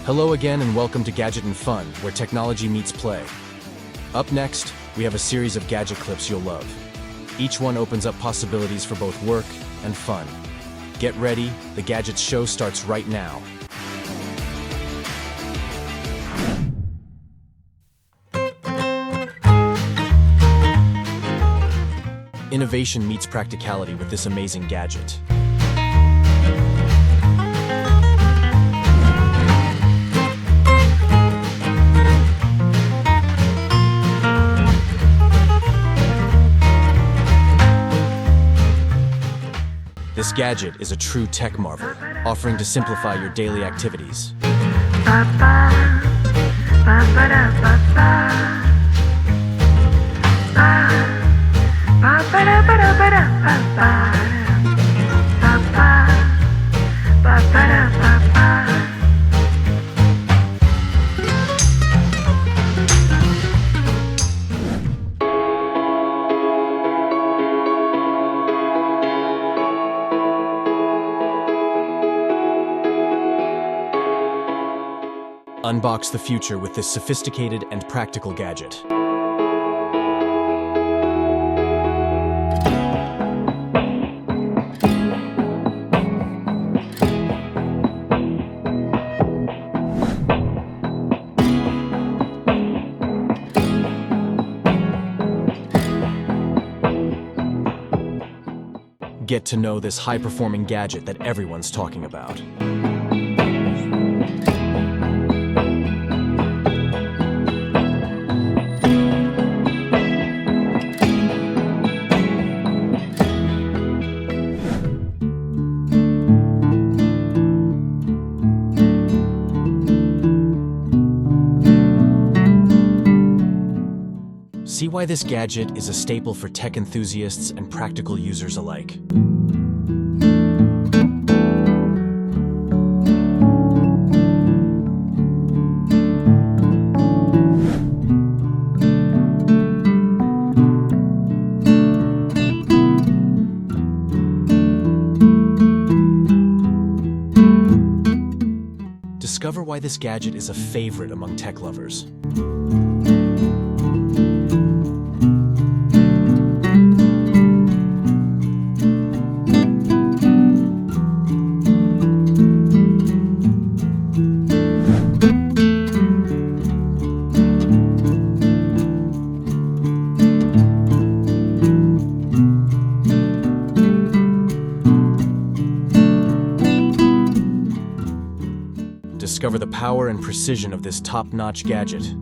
Hello again and welcome to Gadget and Fun, where technology meets play. Up next, we have a series of gadget clips you'll love. Each one opens up possibilities for both work and fun. Get ready, the Gadgets show starts right now. Innovation meets practicality with this amazing gadget. This gadget is a true tech marvel, offering to simplify your daily activities. Unbox the future with this sophisticated and practical gadget. Get to know this high-performing gadget that everyone's talking about. See why this gadget is a staple for tech enthusiasts and practical users alike. Discover why this gadget is a favorite among tech lovers. Discover the power and precision of this top-notch gadget.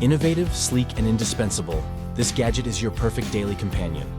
Innovative, sleek, and indispensable, this gadget is your perfect daily companion.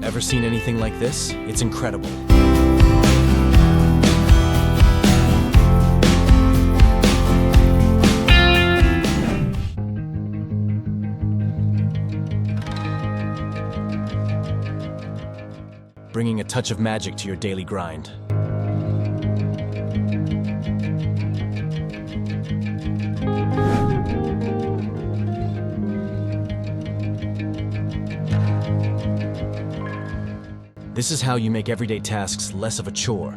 Ever seen anything like this? It's incredible. Bringing a touch of magic to your daily grind. This is how you make everyday tasks less of a chore.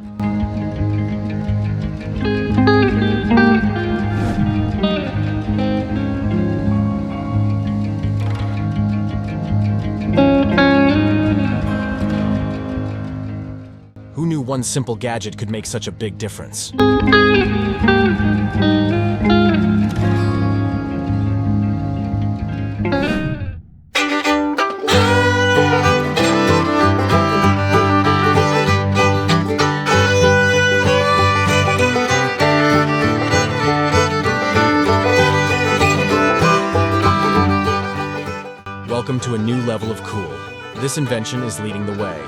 Who knew one simple gadget could make such a big difference? Welcome to a new level of cool. This invention is leading the way.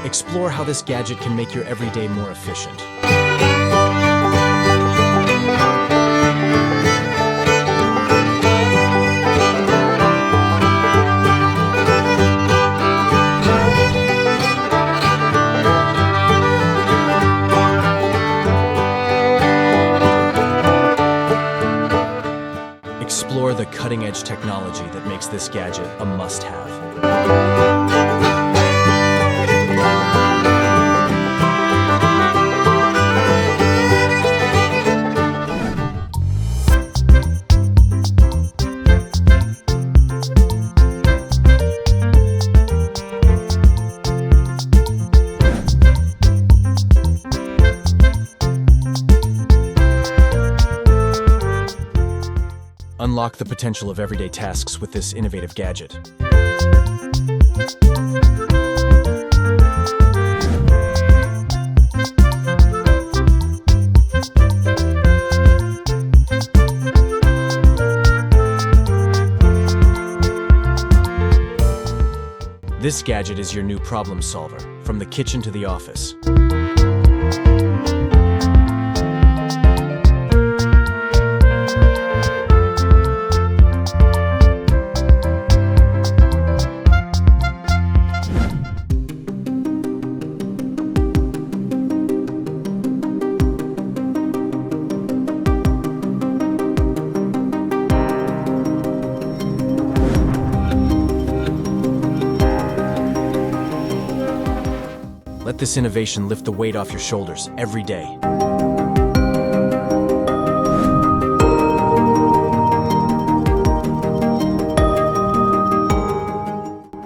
Explore how this gadget can make your everyday more efficient. Explore the cutting-edge technology that makes this gadget a must-have. Unlock the potential of everyday tasks with this innovative gadget. This gadget is your new problem solver, from the kitchen to the office. Let this innovation lift the weight off your shoulders every day.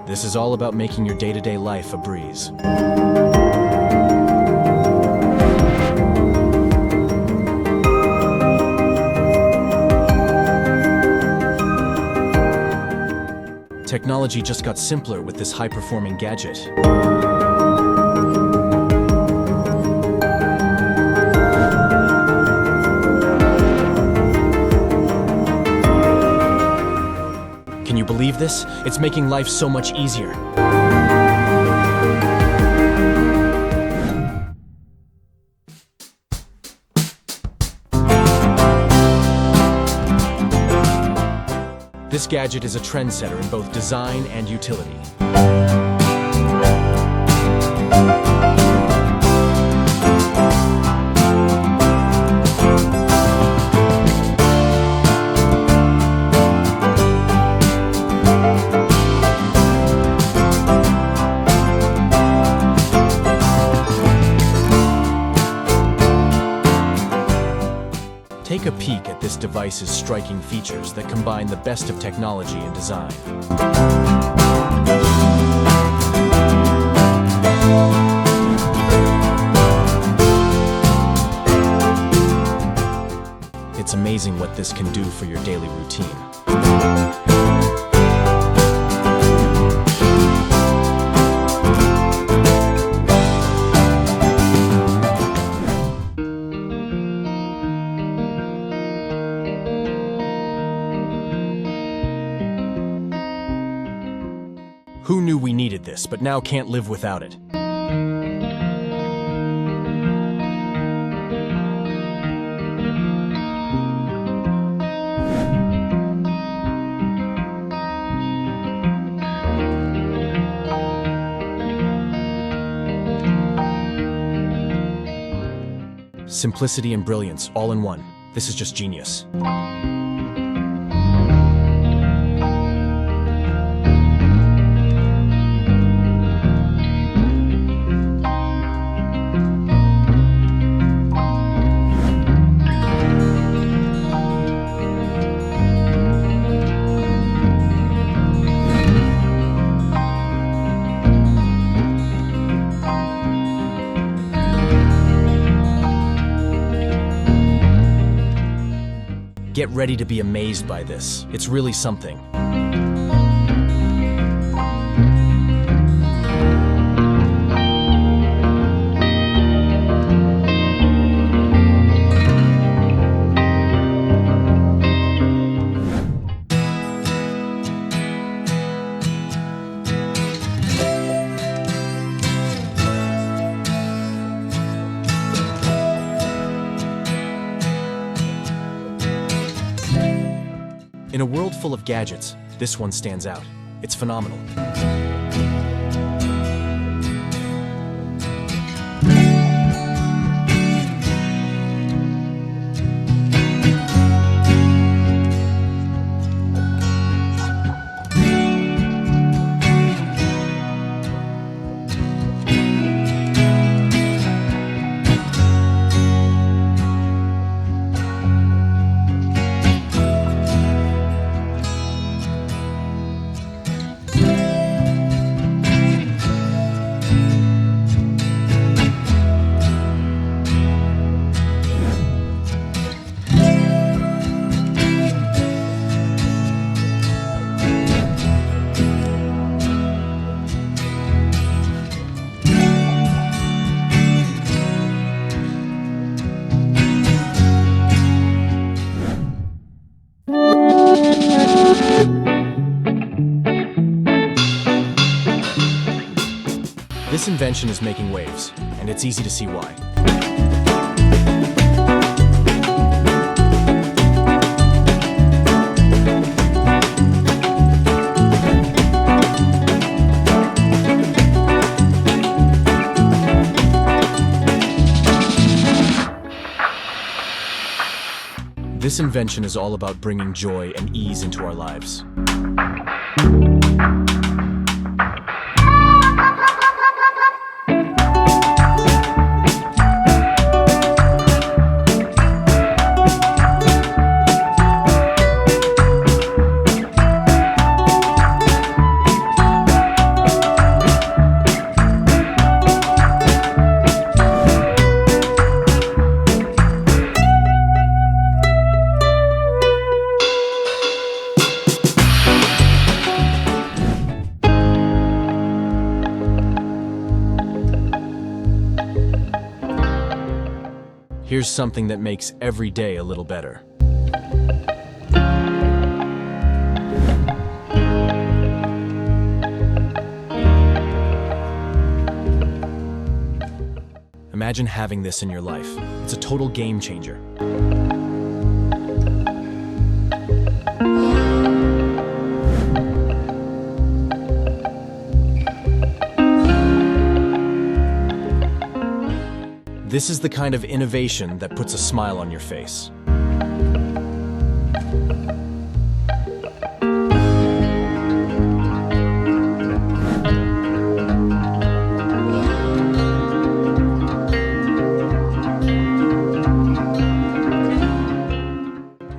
This is all about making your day-to-day life a breeze. Technology just got simpler with this high-performing gadget. Can you believe this? It's making life so much easier. This gadget is a trendsetter in both design and utility. Take a peek at this device's striking features that combine the best of technology and design. It's amazing what this can do for your daily routine. Who knew we needed this, but now can't live without it? Simplicity and brilliance, all in one. This is just genius. Get ready to be amazed by this. It's really something. In a world full of gadgets, this one stands out. It's phenomenal. This invention is making waves, and it's easy to see why. This invention is all about bringing joy and ease into our lives. Here's something that makes every day a little better. Imagine having this in your life. It's a total game changer. This is the kind of innovation that puts a smile on your face.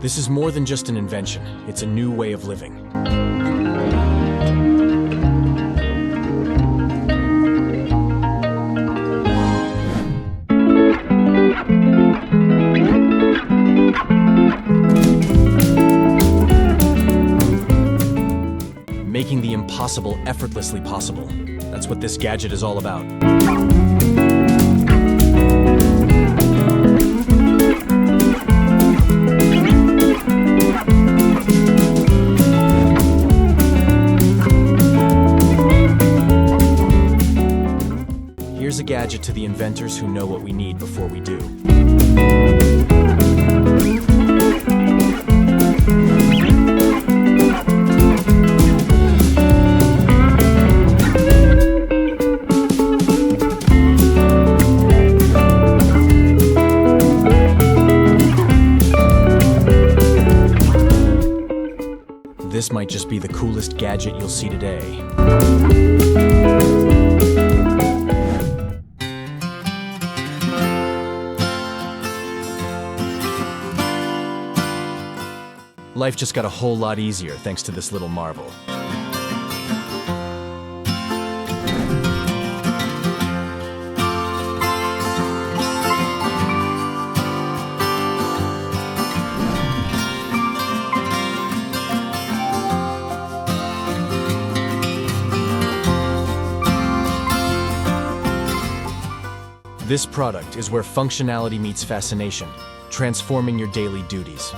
This is more than just an invention, it's a new way of living. Making the impossible effortlessly possible. That's what this gadget is all about. Here's a gadget to the inventors who know what we need before we do. This might just be the coolest gadget you'll see today. Life just got a whole lot easier thanks to this little marvel. This product is where functionality meets fascination, transforming your daily duties.